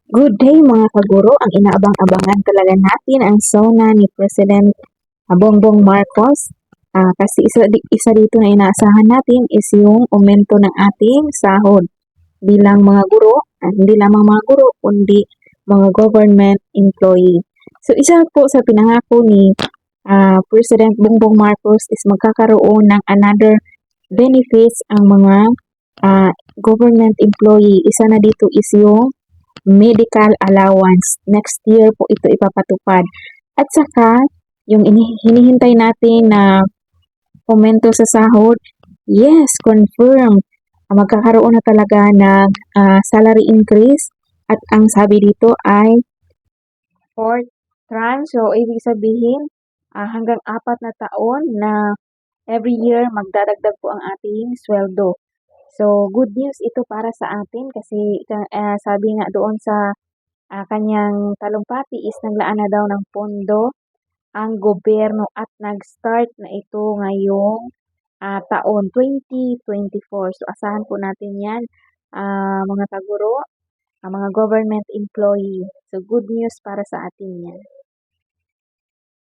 Good day mga kaguro, ang inaabang-abangan talaga natin ang SONA ni President Bongbong Marcos. Kasi isa dito na inaasahan natin is yung aumento ng ating sahod bilang mga guro, hindi lamang mga guro, kundi mga government employee. So isa po sa pinangako ni President Bongbong Marcos is magkakaroon ng another benefits ang mga government employee. Isa na dito is yung medical allowance. Next year po ito ipapatupad. At saka, yung hinihintay natin na aumento sa sahod, yes, confirm. Magkakaroon na talaga ng salary increase at ang sabi dito ay fourth tranche. So, ibig sabihin, hanggang 4 na taon na every year magdadagdag po ang ating sweldo. So, good news ito para sa atin kasi sabi nga doon sa kanyang talumpati is naglaan na daw ng pondo ang gobyerno at nag-start na ito ngayong taon 2024. So, asahan po natin yan, mga kaguro, mga government employee. So, good news para sa atin yan.